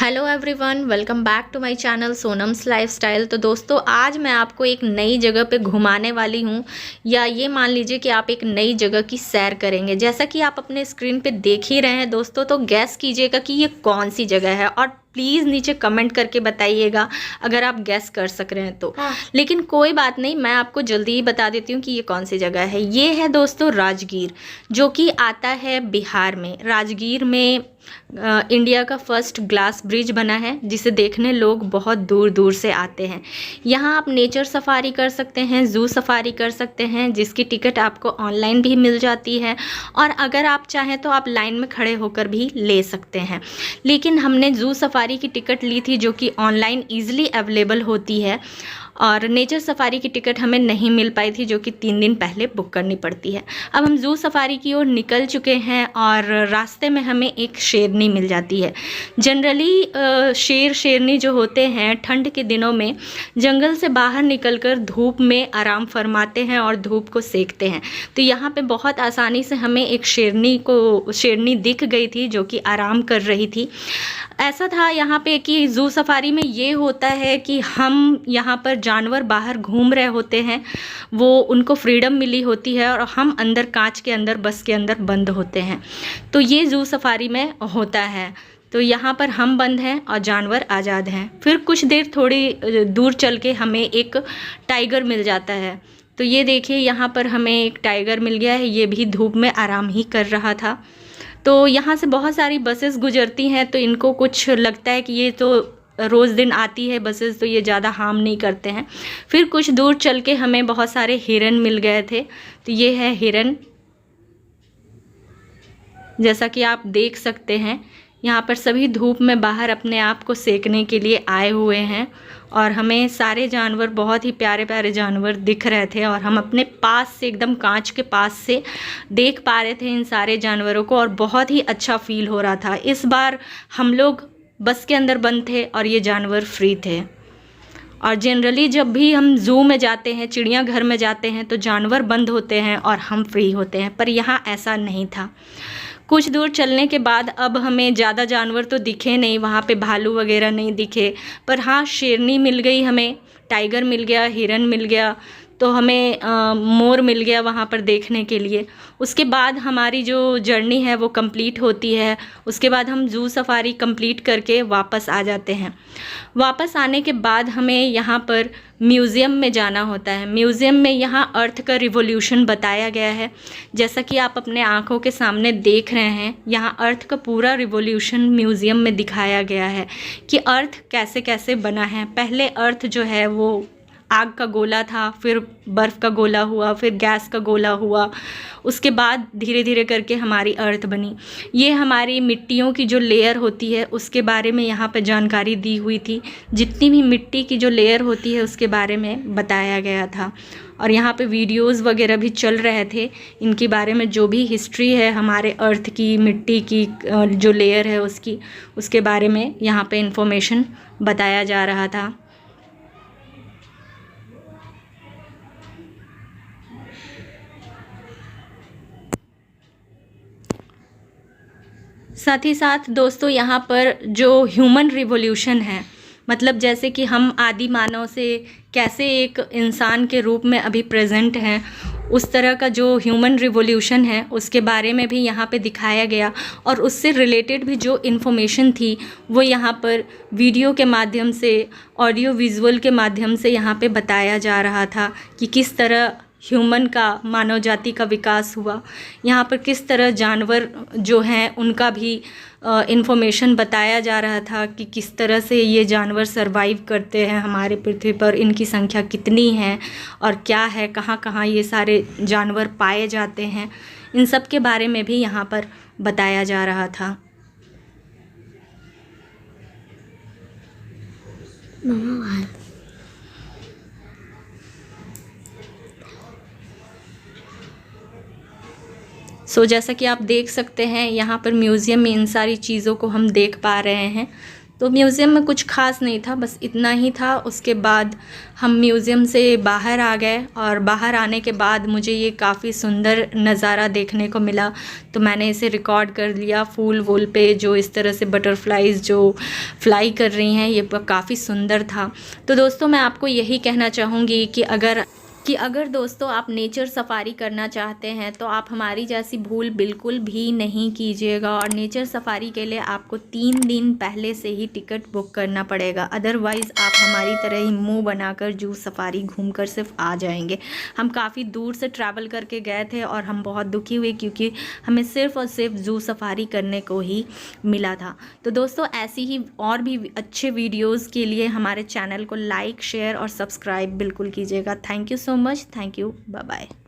Hello everyone, welcome back to my channel Sonam's lifestyle. तो दोस्तों, आज मैं आपको एक नई जगह पे घुमाने वाली हूँ, या ये मान लीजिए कि आप एक नई जगह की सैर करेंगे। जैसा कि आप अपने स्क्रीन पे देख ही रहे हैं दोस्तों, तो गैस कीजिएगा कि ये कौन सी जगह है, और प्लीज़ नीचे कमेंट करके बताइएगा अगर आप गैस कर सक रहे हैं तो। लेकिन कोई बात नहीं, मैं आपको जल्दी ही बता देती हूँ कि ये कौन सी जगह है। ये है दोस्तों राजगीर, जो कि आता है बिहार में। राजगीर में इंडिया का फर्स्ट ग्लास ब्रिज बना है, जिसे देखने लोग बहुत दूर दूर से आते हैं। यहाँ आप नेचर सफारी कर सकते हैं, ज़ू सफारी कर सकते हैं, जिसकी टिकट आपको ऑनलाइन भी मिल जाती है, और अगर आप चाहें तो आप लाइन में खड़े होकर भी ले सकते हैं। लेकिन हमने ज़ू सफारी की टिकट ली थी, जो कि ऑनलाइन ईजिली अवेलेबल होती है, और नेचर सफारी की टिकट हमें नहीं मिल पाई थी, जो कि 3 दिन पहले बुक करनी पड़ती है। अब हम ज़ू सफारी की ओर निकल चुके हैं, और रास्ते में हमें एक शेरनी मिल जाती है। जनरली शेरनी जो होते हैं ठंड के दिनों में जंगल से बाहर निकलकर धूप में आराम फरमाते हैं और धूप को सेकते हैं। तो यहाँ पे बहुत आसानी से हमें एक शेरनी दिख गई थी, जो कि आराम कर रही थी। ऐसा था यहाँ पे कि ज़ू सफारी में ये होता है कि हम यहाँ पर जानवर बाहर घूम रहे होते हैं, वो उनको फ्रीडम मिली होती है, और हम अंदर कांच के अंदर, बस के अंदर बंद होते हैं। तो ये ज़ू सफारी में होता है। तो यहाँ पर हम बंद हैं और जानवर आज़ाद हैं। फिर कुछ देर थोड़ी दूर चल के हमें एक टाइगर मिल जाता है। तो ये देखिए, यहाँ पर हमें एक टाइगर मिल गया है। ये भी धूप में आराम ही कर रहा था। तो यहाँ से बहुत सारी बसेस गुजरती हैं, तो इनको कुछ लगता है कि ये तो रोज़ दिन आती है बसेस, तो ये ज़्यादा हार्म नहीं करते हैं। फिर कुछ दूर चल के हमें बहुत सारे हिरन मिल गए थे। तो ये है हिरन, जैसा कि आप देख सकते हैं। यहाँ पर सभी धूप में बाहर अपने आप को सेकने के लिए आए हुए हैं, और हमें सारे जानवर, बहुत ही प्यारे प्यारे जानवर दिख रहे थे, और हम अपने पास से, एकदम कांच के पास से देख पा रहे थे इन सारे जानवरों को, और बहुत ही अच्छा फील हो रहा था। इस बार हम लोग बस के अंदर बंद थे और ये जानवर फ्री थे। और जनरली जब भी हम ज़ू में जाते हैं, चिड़ियाघर में जाते हैं, तो जानवर बंद होते हैं और हम फ्री होते हैं, पर यहाँ ऐसा नहीं था। कुछ दूर चलने के बाद अब हमें ज़्यादा जानवर तो दिखे नहीं, वहाँ पे भालू वगैरह नहीं दिखे, पर हाँ शेरनी मिल गई हमें, टाइगर मिल गया, हिरन मिल गया, तो हमें मोर मिल गया वहाँ पर देखने के लिए। उसके बाद हमारी जो जर्नी है वो कंप्लीट होती है। उसके बाद हम ज़ू सफारी कंप्लीट करके वापस आ जाते हैं। वापस आने के बाद हमें यहाँ पर म्यूज़ियम में जाना होता है। म्यूज़ियम में यहाँ अर्थ का रिवॉल्यूशन बताया गया है। जैसा कि आप अपने आँखों के सामने देख रहे हैं, यहाँ अर्थ का पूरा रिवॉल्यूशन म्यूज़ियम में दिखाया गया है कि अर्थ कैसे कैसे बना है। पहले अर्थ जो है वो आग का गोला था, फिर बर्फ़ का गोला हुआ, फिर गैस का गोला हुआ, उसके बाद धीरे धीरे करके हमारी अर्थ बनी। ये हमारी मिट्टियों की जो लेयर होती है उसके बारे में यहाँ पे जानकारी दी हुई थी। जितनी भी मिट्टी की जो लेयर होती है उसके बारे में बताया गया था, और यहाँ पे वीडियोज़ वगैरह भी चल रहे थे इनके बारे में। जो भी हिस्ट्री है हमारे अर्थ की, मिट्टी की जो लेयर है उसकी, उसके बारे में यहाँ पे इंफॉर्मेशन बताया जा रहा था। साथ ही साथ दोस्तों, यहाँ पर जो ह्यूमन रिवॉल्यूशन है, मतलब जैसे कि हम आदि मानव से कैसे एक इंसान के रूप में अभी प्रेजेंट हैं, उस तरह का जो ह्यूमन रिवॉल्यूशन है उसके बारे में भी यहाँ पे दिखाया गया, और उससे रिलेटेड भी जो इन्फॉर्मेशन थी वो यहाँ पर वीडियो के माध्यम से, ऑडियो विजुअल के माध्यम से यहाँ पे बताया जा रहा था कि किस तरह ह्यूमन का, मानव जाति का विकास हुआ। यहाँ पर किस तरह जानवर जो हैं उनका भी इन्फॉर्मेशन बताया जा रहा था कि किस तरह से ये जानवर सरवाइव करते हैं हमारे पृथ्वी पर, इनकी संख्या कितनी है और क्या है, कहाँ कहाँ ये सारे जानवर पाए जाते हैं, इन सब के बारे में भी यहाँ पर बताया जा रहा था। जैसा कि आप देख सकते हैं, यहाँ पर म्यूज़ियम में इन सारी चीज़ों को हम देख पा रहे हैं। तो म्यूज़ियम में कुछ खास नहीं था, बस इतना ही था। उसके बाद हम म्यूज़ियम से बाहर आ गए और बाहर आने के बाद मुझे ये काफ़ी सुंदर नज़ारा देखने को मिला, तो मैंने इसे रिकॉर्ड कर लिया। फूल वूल पे जो इस तरह से बटरफ्लाइज़ जो फ्लाई कर रही हैं, ये काफ़ी सुंदर था। तो दोस्तों मैं आपको यही कहना चाहूँगी कि अगर दोस्तों आप नेचर सफारी करना चाहते हैं तो आप हमारी जैसी भूल बिल्कुल भी नहीं कीजिएगा। और नेचर सफारी के लिए आपको 3 दिन पहले से ही टिकट बुक करना पड़ेगा, अदरवाइज़ आप हमारी तरह ही मुंह बनाकर जू सफारी घूमकर सिर्फ आ जाएंगे। हम काफ़ी दूर से ट्रैवल करके गए थे और हम बहुत दुखी हुए क्योंकि हमें सिर्फ और सिर्फ जू सफारी करने को ही मिला था। तो दोस्तों ऐसी ही और भी अच्छे वीडियोज़ के लिए हमारे चैनल को लाइक, शेयर और सब्सक्राइब बिल्कुल कीजिएगा। Thank you so much. Thank you. Bye bye.